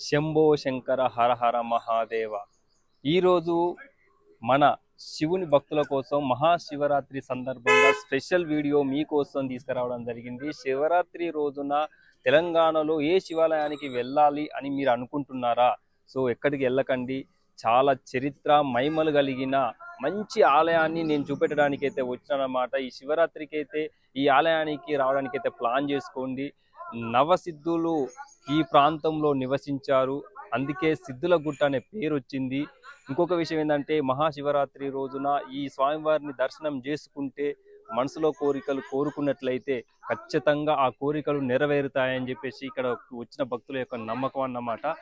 శంభో శంకర హర హర మహాదేవ. ఈరోజు మన శివుని భక్తుల కోసం మహాశివరాత్రి సందర్భంగా స్పెషల్ వీడియో మీకోసం తీసుకురావడం జరిగింది. శివరాత్రి రోజున తెలంగాణలో ఏ శివాలయానికి వెళ్ళాలి అని మీరు అనుకుంటున్నారా? సో ఎక్కడికి వెళ్ళకండి. చాలా చరిత్ర మహిమలు కలిగిన మంచి ఆలయాన్ని నేను చూపెట్టడానికి అయితే వచ్చానన్నమాట. ఈ శివరాత్రికి అయితే ఈ ఆలయానికి రావడానికి అయితే ప్లాన్ చేసుకోండి. నవసిద్ధులు ఈ ప్రాంతంలో నివసించారు, అందుకే సిద్ధుల గుట్ట అనే పేరు వచ్చింది. ఇంకొక విషయం ఏంటంటే మహాశివరాత్రి రోజున ఈ స్వామివారిని దర్శనం చేసుకుంటే మనసులో కోరికలు కోరుకున్నట్లయితే ఖచ్చితంగా ఆ కోరికలు నెరవేరుతాయని చెప్పేసి ఇక్కడ వచ్చిన భక్తుల యొక్క నమ్మకం అన్నమాట.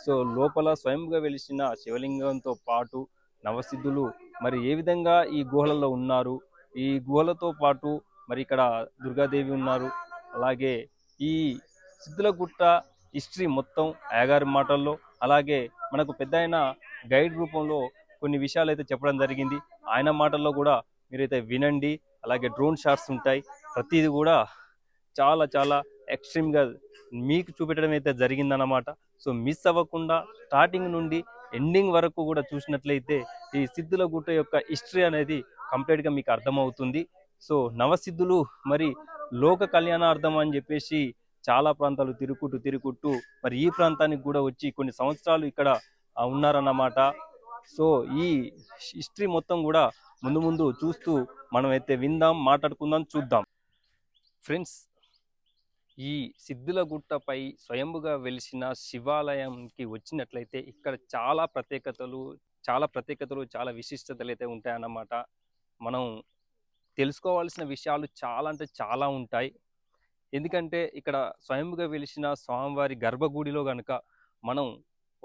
సో లోపల స్వయంగా వెలిసిన శివలింగంతో పాటు నవసిద్ధులు మరి ఏ విధంగా ఈ గుహలలో ఉన్నారు, ఈ గుహలతో పాటు మరి ఇక్కడ దుర్గాదేవి ఉన్నారు. అలాగే ఈ సిద్ధుల గుట్ట హిస్టరీ మొత్తం అయ్యగారి మాటల్లో, అలాగే మనకు పెద్ద గైడ్ రూపంలో కొన్ని విషయాలు అయితే చెప్పడం జరిగింది. ఆయన మాటల్లో కూడా మీరైతే వినండి. అలాగే డ్రోన్ షాట్స్ ఉంటాయి, ప్రతిదీ కూడా చాలా చాలా ఎక్స్ట్రీమ్గా మీకు చూపెట్టడం అయితే జరిగిందన్నమాట. సో మిస్ అవ్వకుండా స్టార్టింగ్ నుండి ఎండింగ్ వరకు కూడా చూసినట్లయితే ఈ సిద్ధుల గుట్ట యొక్క హిస్టరీ అనేది కంప్లీట్గా మీకు అర్థమవుతుంది. సో నవసిద్ధులు మరి లోక కళ్యాణార్థం అని చెప్పేసి చాలా ప్రాంతాలు తిరుగుకుంటూ మరి ఈ ప్రాంతానికి కూడా వచ్చి కొన్ని సంవత్సరాలు ఇక్కడ ఉన్నారన్నమాట. సో ఈ హిస్టరీ మొత్తం కూడా ముందు ముందు చూస్తూ మనమైతే విందాం, మాట్లాడుకుందాం, చూద్దాం. ఫ్రెండ్స్, ఈ సిద్ధుల గుట్టపై స్వయంభుగా వెలిసిన శివాలయంకి వచ్చినట్లయితే ఇక్కడ చాలా ప్రత్యేకతలు చాలా విశిష్టతలు అయితే ఉంటాయన్నమాట. మనం తెలుసుకోవాల్సిన విషయాలు చాలా అంటే చాలా ఉంటాయి. ఎందుకంటే ఇక్కడ స్వయంగా వెలిసిన స్వామివారి గర్భగుడిలో కనుక మనం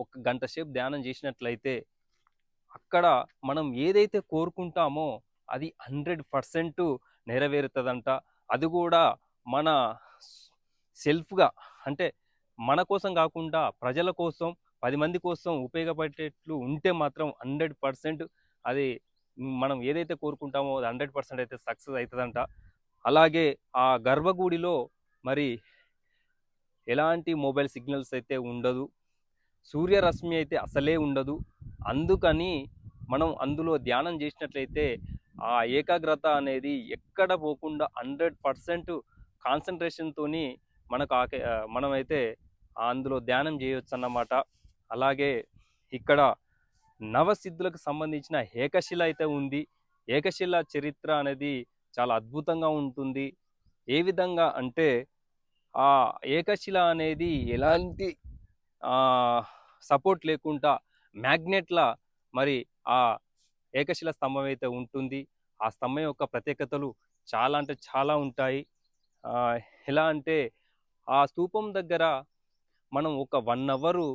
ఒక గంట సేపు ధ్యానం చేసినట్లయితే అక్కడ మనం ఏదైతే కోరుకుంటామో అది 100% నెరవేరుతుందంట. అది కూడా మన సెల్ఫ్గా, అంటే మన కోసం కాకుండా ప్రజల కోసం, 10 మంది కోసం ఉపయోగపడేట్లు ఉంటే మాత్రం 100% అది మనం ఏదైతే కోరుకుంటామో అది 100% అయితే సక్సెస్ అవుతుందంట. అలాగే ఆ గర్భగుడిలో మరి ఎలాంటి మొబైల్ సిగ్నల్స్ అయితే ఉండదు, సూర్యరశ్మి అయితే అసలే ఉండదు. అందుకని మనం అందులో ధ్యానం చేసినట్లయితే ఆ ఏకాగ్రత అనేది ఎక్కడ పోకుండా 100% కాన్సన్ట్రేషన్తో మనమైతే అందులో ధ్యానం చేయొచ్చు అన్నమాట. అలాగే ఇక్కడ నవసిద్ధులకు సంబంధించిన ఏకశిల అయితే ఉంది. ఏకశిల చరిత్ర అనేది చాలా అద్భుతంగా ఉంటుంది. ఏ విధంగా అంటే ఆ ఏకశిల అనేది ఎలాంటి సపోర్ట్ లేకుండా మ్యాగ్నెట్లా మరి ఆ ఏకశిల స్తంభం అయితే ఉంటుంది. ఆ స్తంభం యొక్క ప్రత్యేకతలు చాలా అంటే చాలా ఉంటాయి. ఎలా అంటే ఆ స్తూపం దగ్గర మనం ఒక 1 అవరు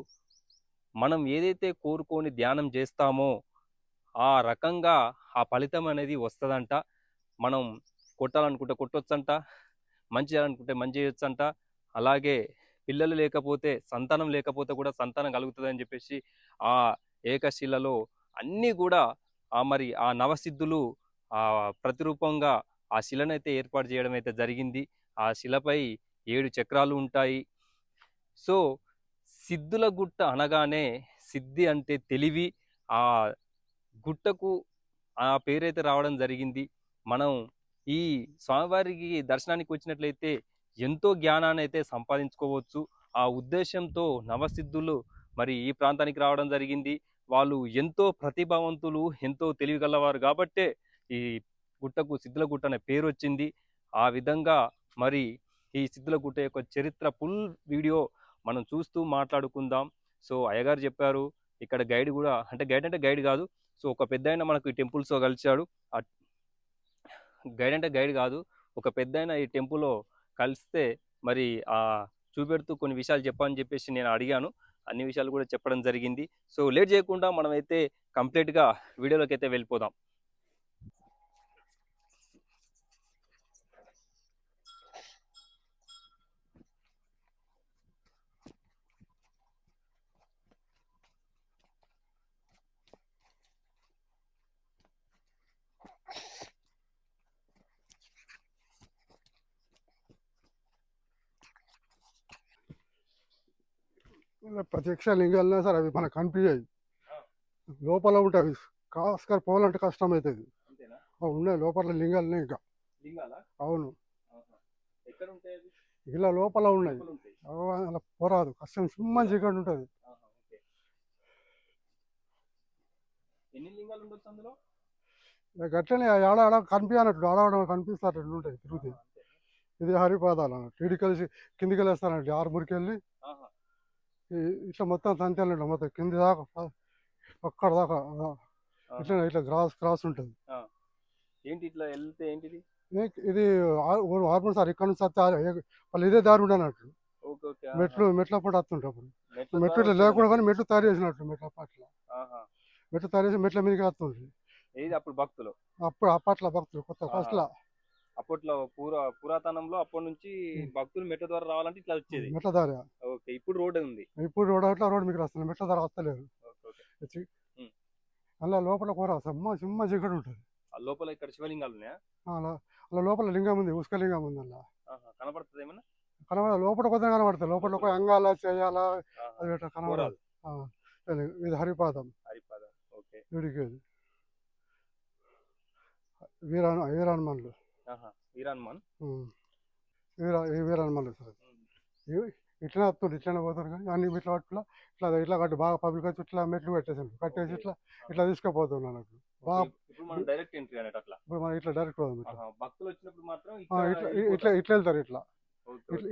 మనం ఏదైతే కోరుకొని ధ్యానం చేస్తామో ఆ రకంగా ఆ ఫలితం అనేది వస్తుందంట. మనం కొట్టాలనుకుంటే కొట్టొచ్చంట, మంచి చేయాలనుకుంటే మంచి చేయొచ్చంట. అలాగే పిల్లలు లేకపోతే, సంతానం లేకపోతే కూడా సంతానం కలుగుతుందని చెప్పేసి ఆ ఏకశిలలో అన్నీ కూడా మరి ఆ నవసిద్ధులు ప్రతిరూపంగా ఆ శిలనైతే ఏర్పాటు చేయడం అయితే జరిగింది. ఆ శిలపై 7 చక్రాలు ఉంటాయి. సో సిద్ధుల గుట్ట అనగానే సిద్ధి అంటే తెలివి, ఆ గుట్టకు ఆ పేరైతే రావడం జరిగింది. మనం ఈ స్వామివారికి దర్శనానికి వచ్చినట్లయితే ఎంతో జ్ఞానాన్ని అయితే సంపాదించుకోవచ్చు. ఆ ఉద్దేశంతో నవసిద్ధులు మరి ఈ ప్రాంతానికి రావడం జరిగింది. వాళ్ళు ఎంతో ప్రతిభావంతులు, ఎంతో తెలివిగలవారు కాబట్టే ఈ గుట్టకు సిద్ధుల గుట్ట అనే పేరు వచ్చింది. ఆ విధంగా మరి ఈ సిద్ధుల గుట్ట యొక్క చరిత్ర ఫుల్ వీడియో మనం చూస్తూ మాట్లాడుకుందాం. సో అయ్యగారు చెప్పారు ఇక్కడ గైడ్ కూడా, అంటే గైడ్ కాదు, సో ఒక పెద్దాయన మనకు ఈ టెంపుల్స్లో కలిశాడు. ఆ గైడ్ కాదు, ఒక పెద్దాయన ఈ టెంపుల్లో కలిస్తే మరి చూపెడుతూ కొన్ని విషయాలు చెప్పని చెప్పేసి నేను అడిగాను. అన్ని విషయాలు కూడా చెప్పడం జరిగింది. సో లేట్ చేయకుండా మనమైతే కంప్లీట్గా వీడియోలోకి అయితే వెళ్ళిపోదాం. ప్రత్యక్ష లింగాలనే సార్ అవి మనకు కనిపించాయి, ఆ, లోపల ఉంటాయి. కాస్కర్ పోవాలంటే కష్టం అవుతుంది. అంతేనా? ఉన్నాయి లోపల లింగాలనే ఇంకా. లింగాలా? అవును, ఆహా. ఎక్కడ ఉంటాయి అవి? ఇలా లోపల ఉన్నాయి. లోపల ఉంటాయి. అలా పోరాదు, కష్టం సింహ చీకటి ఉంటుంది. ఆహా, ఓకే. ఎన్ని లింగాలు ఉండొచ్చు అందులో? గట్లనే ఆడ కనిపించినట్లు ఆడవాడ కనిపిస్తారు ఉంటాయి తిరుగుతాయి. ఆహా, అంతేనా? ఇది హరిపాదాలు అన్నట్టు. ఇడి కలిసి కిందికి వెళ్ళేస్తానండి, ఆరు మురికెళ్ళి ఆహా, ఇట్లా మొత్తం తంతెలు మొత్తం కింది దాకా అక్కడ దాకా ఆహా. ఇట్లా ఇట్లా క్రాస్ ఉంటుంది. ఆ. ఏంటి ఇట్లా వెళ్తే ఏంటిది? ఇది హార్మోన్ సార్, ఇక్కడ నుంచి వస్తే వాళ్ళు ఇదే దారి ఉండనట్లు. Okay, okay. మెట్ల పూట వస్తుంటారు. మెట్ల మెట్లు ద్వారా ఇట్లా వచ్చేది లేకుండా అన్నట్టు. కానీ మెట్లు తయారు చేసినట్లు, మెట్ల అప్పట్లో ఆహా. మెట్లు తయారు చేసి మెట్ల మీదకి వస్తుంది. ఏది అప్పుడు భక్తులు? అప్పుడు అప్పట్లో భక్తులు కొత్త ఆహా. ఫస్ట్లో అప్పట్లో పురాతనంలో అప్పటి నుంచి భక్తులు మెట్ల ద్వారా రావాలంటే ఇట్లా వచ్చేది. మెట్ల దారి. ఓకే, ఇప్పుడు రోడ్ ఉంది. ఇప్పుడు రోడ్ మీకు వస్తుంది, మెట్ల దారి వస్తలేదు. Okay, okay. ఉమ్. అలా లోపల కూర సింహ చీకటి ఉంటుంది. ఆ లోపల ఇక్కడ శివలింగాలు ఉన్నాయా? అలా అలా లోపల లింగం ఉంది, ఉసుక లింగం ఉంది. అలా ఆహా, కనపడుతుంది ఏమన్నా? కనబడ లోపల కొద్దిగా కనబడతాయి. లోపల ఒక అంగాల చేయాలా ఆహా. అది ఎట్లా కోరాలు. కనబడదు. ఇది హరిపాదం. హరిపాదం. ఓకే. వీడికి వీరాన్మన్లు. ఆహా, వీరాన్మన్. వీరాన్మన్లు సార్. ఇట్లా వస్తుంది, ఇట్లనే పోతారు కానీ అన్ని ఇట్లా పట్టుకులా ఇట్లా కట్టి బాగా పబ్లిక్ వచ్చి ఇట్లా మెట్లు పెట్టేసాను, కట్టేసి ఇట్లా తీసుకుపోతున్నాను అన్నట్టు. బాగా ఇప్పుడు మనం డైరెక్ట్ ఎంట్రీ అన్నట్టు అట్లా. ఇప్పుడు మనం ఇట్లా డైరెక్ట్ పోదాం. భక్తులు వచ్చినప్పుడు మాత్రం ఇట్లా వెళ్తారు.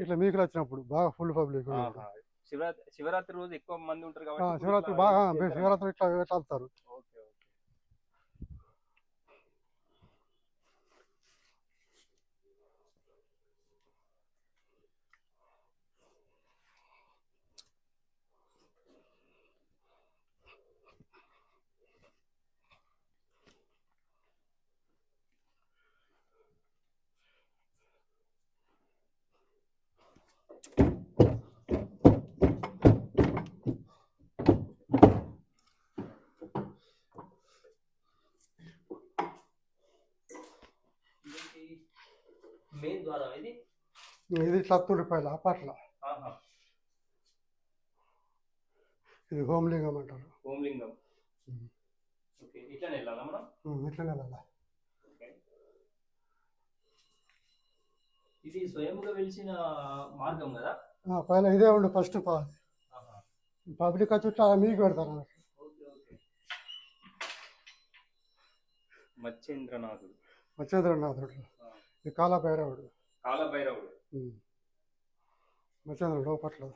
ఇట్లా మీకు వచ్చినప్పుడు బాగా ఫుల్ పబ్లిక్. శివరాత్రి రోజు ఎక్కువ మంది ఉంటారు కాబట్టి శివరాత్రి బాగా శివరాత్రి ఇట్లా వెళ్తారు. Okay, okay. మెయిన్ ద్వారా ఇది ₹100 అప్పట్లో. ఇది హోమలింగం అంటారు. హోమలింగం. ఓకే, ఇట్లానే వెళ్ళాలా మనం? ఇట్లనే వెళ్ళాలి. ఇది స్వయంగా వెలిసిన మార్గం కదా? పైన ఇదే ఉండు ఫస్ట్ పబ్లిక్ వచ్చి ఇట్లా మీకు పెడతారు అన్నట్టు. మచ్చేంద్రనాథుడు. ఇది కాలభైరవుడు. మచ్చేంద్రుడు లోపట్లో.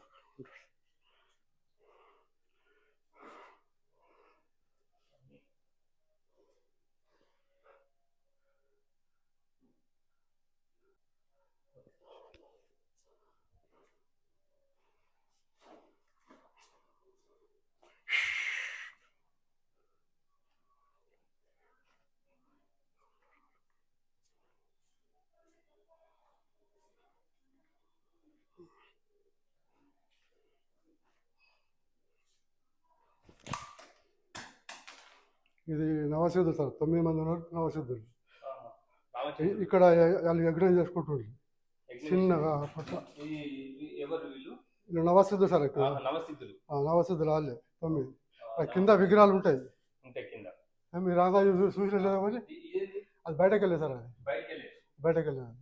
ఇది నవసిద్ధులు సార్, 9 మంది ఉన్నారు నవసిద్ధులు. ఇక్కడ వాళ్ళు యజ్ఞం చేసుకుంటున్నారు చిన్నగా. వీళ్ళు నవసిద్ధులు సార్. ఇక్కడ నవసిద్ధులు వాళ్ళే 9. కింద విగ్రహాలు ఉంటాయి. మీరు రాగా చూసిన లేదా మరి? అది బయటకు వెళ్ళే సార్, అది బయటకు వెళ్ళేది.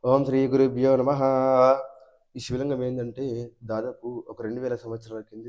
ఓం శ్రీ గురుభ్యో నమ. ఈ శివలింగం ఏంటంటే దాదాపు ఒక 2000 సంవత్సరాల కింద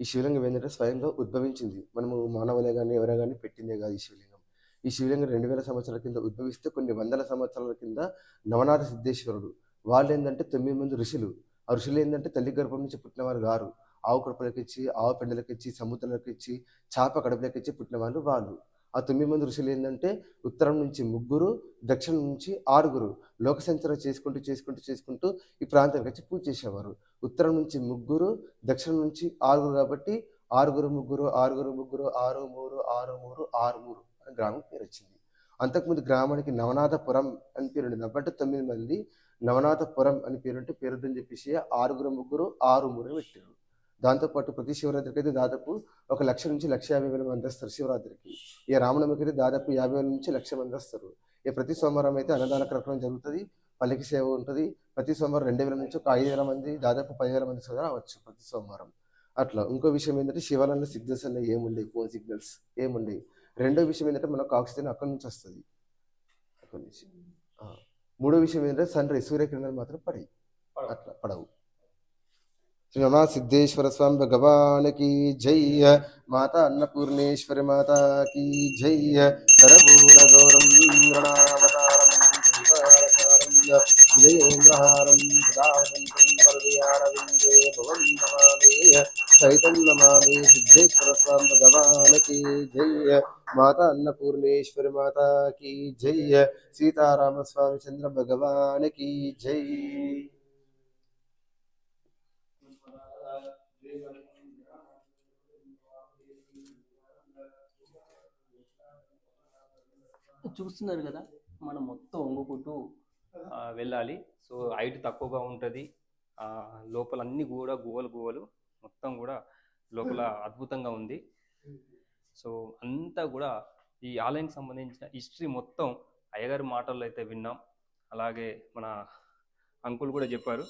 ఈ శివలింగం ఏంటంటే స్వయంగా ఉద్భవించింది. మనము మానవులే కానీ ఎవరే కానీ పెట్టిందే కాదు ఈ శివలింగం. ఈ శివలింగం 2000 సంవత్సరాల కింద ఉద్భవిస్తే కొన్ని వందల సంవత్సరాల కింద నవనాథ సిద్ధేశ్వరుడు వాళ్ళు ఏంటంటే 9 మంది ఋషులు. ఆ ఋషులు ఏంటంటే తల్లి గర్భం నుంచి పుట్టిన వారు గారు. ఆవు కడుపులకిచ్చి, ఆవు పెండలకిచ్చి, సముద్రాలకిచ్చి, చాప కడుపులకిచ్చి పుట్టిన వాళ్ళు వాళ్ళు. ఆ 9 మంది ఋషులు ఏంటంటే ఉత్తరం నుంచి 3, దక్షిణం నుంచి 6 లోక సంచారం చేసుకుంటూ ఈ ప్రాంతానికి వచ్చి పూజ చేసేవారు. ఉత్తరం నుంచి 3, దక్షిణం నుంచి 6 కాబట్టి 6 3 6 3 6 3 6 3 6 3 అని గ్రామం పేరు వచ్చింది. అంతకుముందు గ్రామానికి నవనాథపురం అని పేరు ఉండేది. కాబట్టి 9 మంది నవనాథపురం అని పేరుంటే పేరుద్దని చెప్పేసి 6 3 6 3 పెట్టారు. దాంతోపాటు ప్రతి శివరాత్రికి అయితే దాదాపు 1,00,000 నుంచి 1,50,000 మంది వస్తారు శివరాత్రికి. ఈ రామనవమికి అయితే దాదాపు 50,000 నుంచి 1,00,000 మంది వస్తారు. ఈ ప్రతి సోమవారం అయితే అన్నదాన కార్యక్రమం జరుగుతుంది, పల్లకి సేవ ఉంటుంది. ప్రతి సోమవారం 2,000 నుంచి ఒక 5,000 మంది, దాదాపు 10,000 మంది కూడా రావచ్చు ప్రతి సోమవారం. అట్లా ఇంకో విషయం ఏంటంటే శివాలయంలో సిగ్నల్స్ అనేవి ఏముండేవి, ఫోన్ సిగ్నల్స్ ఏముండేవి. రెండో విషయం ఏంటంటే మనకు ఆక్సిజన్ అక్కడి నుంచి వస్తుంది, అక్కడి నుంచి. మూడో విషయం ఏంటంటే సన్ రైజ్ సూర్యకిరణాలు మాత్రం అట్లా పడవు. श्री नवनाथ सिद्धेश्वर स्वामी भगवान की जय. माता अन्नपूर्णेश्वरी माता की जय. करपूर गौरम गणावतारम जयेन्द्रहारम सदावंदे भवन नमामि सहितं नमामि सिद्धेश्वर स्वामी भगवान की जय. माता अन्नपूर्णेश्वरी माता की जय. सीताराम स्वामी चंद्र भगवान की जय. చూస్తున్నారు కదా, మనం మొత్తం వంగుకుంటూ వెళ్ళాలి. సో హైట్ తక్కువగా ఉంటుంది, లోపల అన్ని కూడా గువ్వలు మొత్తం కూడా లోపల అద్భుతంగా ఉంది. సో అంతా కూడా ఈ ఆలయానికి సంబంధించిన హిస్టరీ మొత్తం అయ్యగారి మాటల్లో అయితే విన్నాం. అలాగే మన అంకుల్ కూడా చెప్పారు.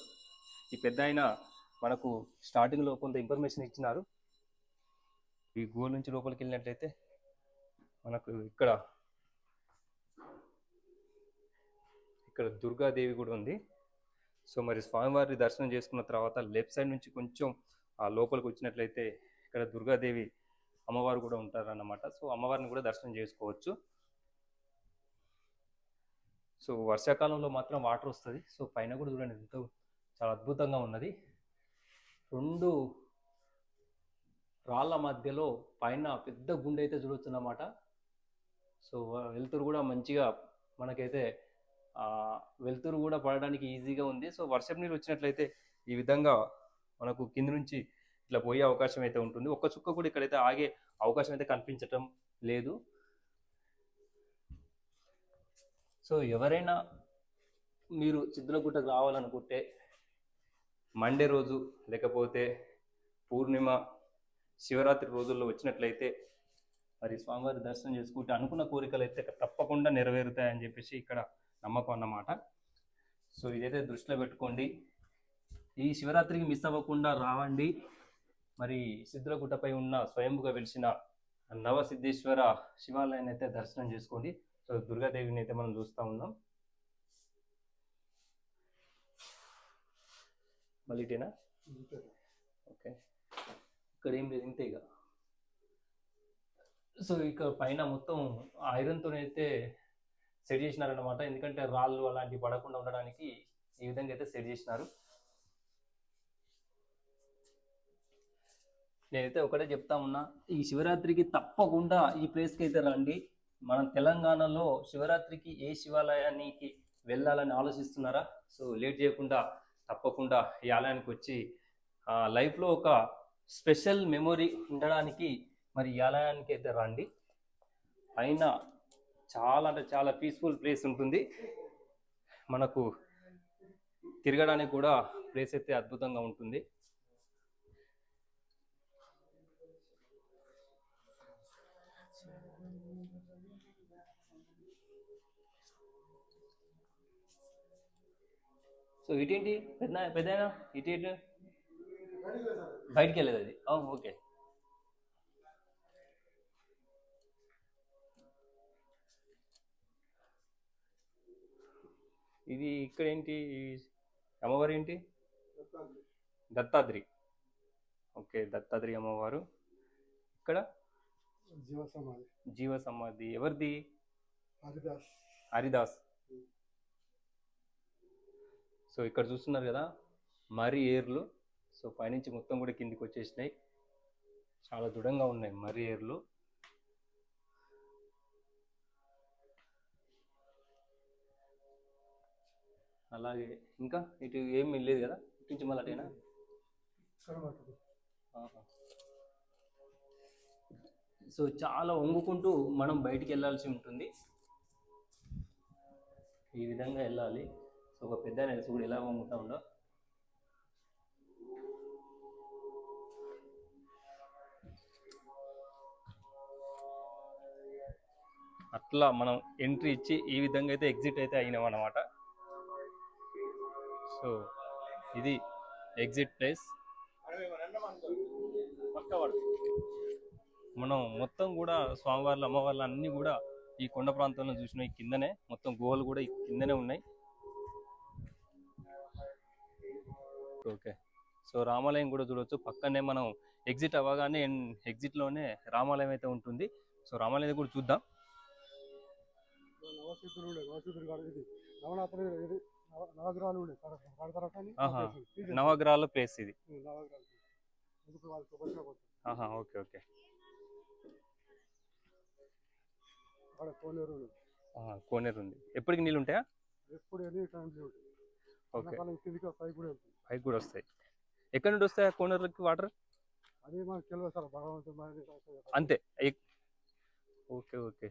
ఈ పెద్ద ఆయన మనకు స్టార్టింగ్లో కొంత ఇన్ఫర్మేషన్ ఇచ్చినారు. ఈ గుహ నుంచి లోపలికి వెళ్ళినట్లయితే మనకు ఇక్కడ దుర్గాదేవి కూడా ఉంది. సో మరి స్వామివారి దర్శనం చేసుకున్న తర్వాత లెఫ్ట్ సైడ్ నుంచి కొంచెం లోపలికి వచ్చినట్లయితే ఇక్కడ దుర్గాదేవి అమ్మవారు కూడా ఉంటారన్నమాట. సో అమ్మవారిని కూడా దర్శనం చేసుకోవచ్చు. సో వర్షాకాలంలో మాత్రం వాటర్ వస్తుంది. సో పైన కూడా చూడండి ఎంతో చాలా అద్భుతంగా ఉన్నది. 2 రాళ్ళ మధ్యలో పైన పెద్ద గుండె అయితే చూడొచ్చు అన్నమాట. సో వెలుతురు కూడా మంచిగా మనకైతే వెలుతురు కూడా పడడానికి ఈజీగా ఉంది. సో వర్షం నీరు వచ్చినట్లయితే ఈ విధంగా మనకు కింద నుంచి ఇట్లా పోయే అవకాశం అయితే ఉంటుంది. ఒక్క చుక్క కూడా ఇక్కడైతే ఆగే అవకాశం అయితే కనిపించటం లేదు. సో ఎవరైనా మీరు సిద్ధులగుట్టకు రావాలనుకుంటే మండే రోజు లేకపోతే పూర్ణిమ శివరాత్రి రోజుల్లో వచ్చినట్లయితే మరి స్వామివారి దర్శనం చేసుకుంటే అనుకున్న కోరికలు అయితే తప్పకుండా నెరవేరుతాయని చెప్పేసి ఇక్కడ నమ్మకం అన్నమాట. సో ఇదైతే దృష్టిలో పెట్టుకోండి. ఈ శివరాత్రికి మిస్ అవ్వకుండా రావండి. మరి సిద్ధులగుట్టపై ఉన్న స్వయంభుగా వెలిసిన నవసిద్ధేశ్వర శివాలయాన్ని అయితే దర్శనం చేసుకోండి. సో దుర్గాదేవిని అయితే మనం చూస్తూ ఉన్నాం. మళ్ళీ ఇటేనా? ఓకే, ఇక్కడ ఏం లేదు, ఇంతేగా. సో ఇక పైన మొత్తం ఐరన్తో అయితే సెట్ చేసినారనమాట, ఎందుకంటే రాళ్ళు అలాంటివి పడకుండా ఉండడానికి ఈ విధంగా అయితే సెట్ చేసినారు. నేనైతే ఒకటే చెప్తా ఉన్నా, ఈ శివరాత్రికి తప్పకుండా ఈ ప్లేస్కి అయితే రండి. మనం తెలంగాణలో శివరాత్రికి ఏ శివాలయానికి వెళ్ళాలని ఆలోచిస్తున్నారా? సో లేట్ చేయకుండా తప్పకుండా ఈ ఆలయానికి వచ్చి లైఫ్లో ఒక స్పెషల్ మెమొరీ ఉండడానికి మరి ఈ ఆలయానికి అయితే రండి. పైన చాలా అంటే చాలా పీస్ఫుల్ ప్లేస్ ఉంటుంది. మనకు తిరగడానికి కూడా ప్లేస్ అయితే అద్భుతంగా ఉంటుంది. సో ఇటేంటి పెద్దయినా ఇటు బయటికి వెళ్ళేది అది. ఓకే. ఇది ఇక్కడ ఏంటి, అమ్మవారు ఏంటి? దత్తాద్రి. ఓకే, దత్తాద్రి అమ్మవారు. ఇక్కడ జీవ సమాధి ఎవరిది? హరిదాస్. సో ఇక్కడ చూస్తున్నారు కదా మర్రి ఏర్లు. సో పైనుంచి మొత్తం కూడా కిందికి వచ్చేసినాయి, చాలా దృఢంగా ఉన్నాయి మర్రి ఏర్లు. అలాగే ఇంకా ఇటు ఏమి లేదు కదా, ఇటు నుంచి మళ్ళీ అటేనా? సో చాలా వంగుకుంటూ మనం బయటికి వెళ్ళాల్సి ఉంటుంది, ఈ విధంగా వెళ్ళాలి. సో ఒక పెద్ద చూడు ఎలా వంగుతా ఉండో. అట్లా మనం ఎంట్రీ ఇచ్చి ఈ విధంగా అయితే ఎగ్జిట్ అయితే అయినాం అన్నమాట. సో ఇది ఎగ్జిట్ ప్లేస్. మనం మొత్తం కూడా స్వామివార్లు అమ్మవార్లు అన్నీ కూడా ఈ కొండ ప్రాంతంలో చూసినాయి. కిందనే మొత్తం గుహలు కూడా కిందనే ఉన్నాయి. ఓకే, సో రామాలయం కూడా చూడవచ్చు. పక్కనే మనం ఎగ్జిట్ అవ్వగానే ఎగ్జిట్లోనే రామాలయం అయితే ఉంటుంది. సో రామాలయం కూడా చూద్దాం. నవగ్రహాల ప్లేస్ ఇది. Okay okay. కోనేరు ఉంది. ఎప్పటికి నీళ్ళు ఉంటాయా? ఓకే, పైకి కూడా వస్తాయి. ఎక్కడి నుండి వస్తాయి కోనేరుకి వాటర్? అంతే. ఓకే ఓకే,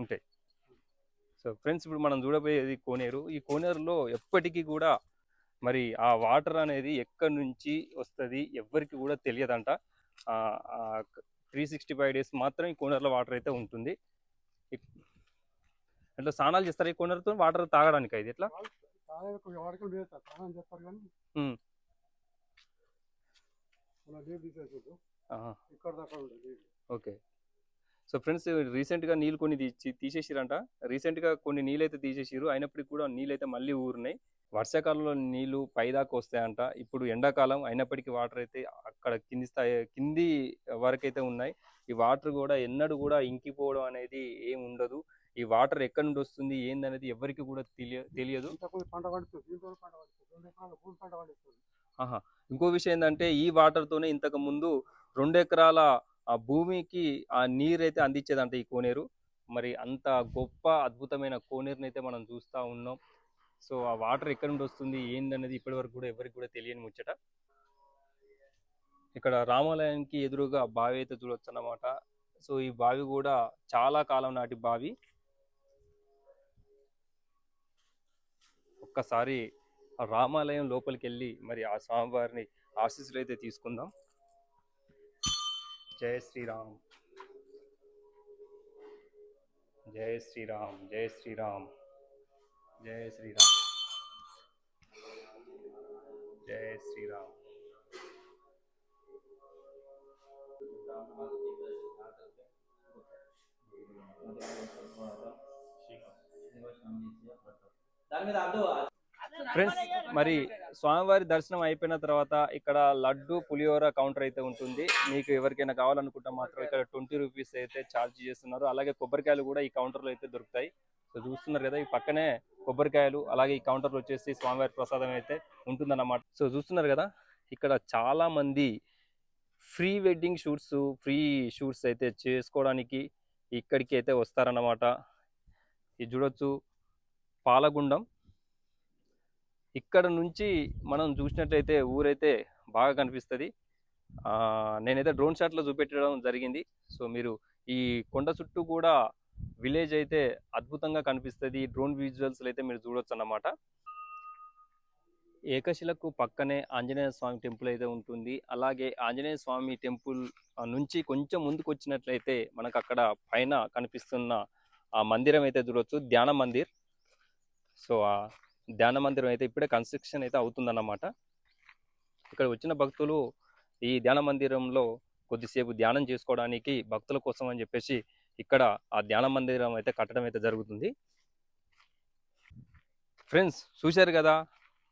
ఉంటాయి. సో ఫ్రెండ్స్, ఇప్పుడు మనం చూడబోయేది కోనేరు. ఈ కోనేరులో ఎప్పటికీ కూడా మరి ఆ వాటర్ అనేది ఎక్కడి నుంచి వస్తుంది ఎవ్వరికి కూడా తెలియదంట. 365 days మాత్రం ఈ కోనేరులో వాటర్ అయితే ఉంటుంది. అట్లా స్నానాలు చేస్తారు ఈ కోనేరుతో, వాటర్ తాగడానికి. ఇది ఎట్లా? ఓకే. సో ఫ్రెండ్స్, రీసెంట్గా నీళ్ళు కొన్ని తీసేసిరంట. రీసెంట్గా కొన్ని నీళ్ళు అయితే తీసేసిరు, అయినప్పటికీ కూడా నీళ్ళు అయితే మళ్ళీ ఊరినాయి. వర్షాకాలంలో నీళ్లు పైదాకా వస్తాయంట. ఇప్పుడు ఎండాకాలం అయినప్పటికీ వాటర్ అయితే అక్కడ కింది వరకు అయితే ఉన్నాయి. ఈ వాటర్ కూడా ఎన్నడూ కూడా ఇంకిపోవడం అనేది ఏం ఉండదు. ఈ వాటర్ ఎక్కడి నుండి వస్తుంది ఏందనేది ఎవరికి కూడా తెలియదు. ఇంకో విషయం ఏంటంటే, ఈ వాటర్తోనే ఇంతకు ముందు 2 ఎకరాల ఆ భూమికి ఆ నీరైతే అందించేదంట ఈ కోనేరు. మరి అంత గొప్ప అద్భుతమైన కోనేరుని అయితే మనం చూస్తూ ఉన్నాం. సో ఆ వాటర్ ఎక్కడి నుండి వస్తుంది ఏందనేది ఇప్పటి వరకు కూడా ఎవరికి కూడా తెలియని ముచ్చట. ఇక్కడ రామాలయానికి ఎదురుగా బావి అయితే చూడొచ్చు అన్నమాట. సో ఈ బావి కూడా చాలా కాలం నాటి బావి. ఒక్కసారి ఆ రామాలయం లోపలికి వెళ్ళి మరి ఆ స్వామివారిని ఆశీస్సులు అయితే తీసుకుందాం. జై శ్రీరామ్, జై శ్రీరామ్, జై శ్రీరామ్, జై శ్రీరామ్, జై శ్రీరామ్. దాని మీద ఫ్రెండ్స్ మరి స్వామివారి దర్శనం అయిపోయిన తర్వాత ఇక్కడ లడ్డు పులిహోర కౌంటర్ అయితే ఉంటుంది. మీకు ఎవరికైనా కావాలనుకుంటే మాత్రం ఇక్కడ 20 రూపీస్ అయితే ఛార్జ్ చేస్తున్నారు. అలాగే కొబ్బరికాయలు కూడా ఈ కౌంటర్లో అయితే దొరుకుతాయి. సో చూస్తున్నారు కదా, ఈ పక్కనే కొబ్బరికాయలు, అలాగే ఈ కౌంటర్లో వచ్చేసి స్వామివారి ప్రసాదం అయితే ఉంటుందన్నమాట. సో చూస్తున్నారు కదా, ఇక్కడ చాలా మంది free wedding shoots, free shoots అయితే చేసుకోవడానికి ఇక్కడికి అయితే వస్తారన్నమాట. ఇది చూడొచ్చు పాలగుండం. ఇక్కడ నుంచి మనం చూసినట్లయితే ఊరైతే బాగా కనిపిస్తుంది. నేనైతే డ్రోన్ షాట్లో చూపెట్టడం జరిగింది. సో మీరు ఈ కొండ చుట్టూ కూడా విలేజ్ అయితే అద్భుతంగా కనిపిస్తుంది. డ్రోన్ విజువల్స్ అయితే మీరు చూడొచ్చు అన్నమాట. ఏకశిలకు పక్కనే ఆంజనేయ స్వామి టెంపుల్ అయితే ఉంటుంది. అలాగే ఆంజనేయ స్వామి టెంపుల్ నుంచి కొంచెం ముందుకు వచ్చినట్లయితే మనకు అక్కడ పైన కనిపిస్తున్న ఆ మందిరం అయితే చూడొచ్చు, ధ్యాన మందిర్. సో ఆ ధ్యాన మందిరం అయితే ఇప్పుడే కన్స్ట్రక్షన్ అయితే అవుతుందన్నమాట. ఇక్కడ వచ్చిన భక్తులు ఈ ధ్యాన మందిరంలో కొద్దిసేపు ధ్యానం చేసుకోవడానికి భక్తుల కోసం అని చెప్పేసి ఇక్కడ ఆ ధ్యాన మందిరం అయితే కట్టడం అయితే జరుగుతుంది. ఫ్రెండ్స్ చూశారు కదా,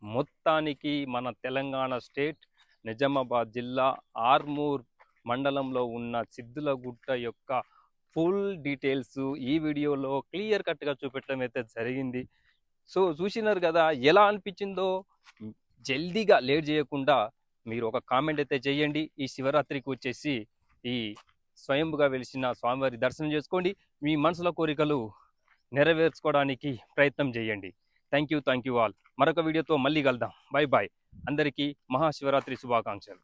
మొత్తానికి మన తెలంగాణ స్టేట్ నిజామాబాద్ జిల్లా ఆర్మూర్ మండలంలో ఉన్న సిద్ధులగుట్ట యొక్క ఫుల్ డీటెయిల్స్ ఈ వీడియోలో క్లియర్ కట్గా చూపెట్టడం అయితే జరిగింది. సో చూసినారు కదా, ఎలా అనిపించిందో జల్దీగా లేట్ చేయకుండా మీరు ఒక కామెంట్ అయితే చేయండి. ఈ శివరాత్రికి వచ్చేసి ఈ స్వయంగా వెలిసిన స్వామివారి దర్శనం చేసుకోండి. మీ మనసుల కోరికలు నెరవేర్చుకోవడానికి ప్రయత్నం చేయండి. Thank you all. మరొక వీడియోతో మళ్ళీ కలుద్దాం. Bye bye. అందరికీ మహాశివరాత్రి శుభాకాంక్షలు.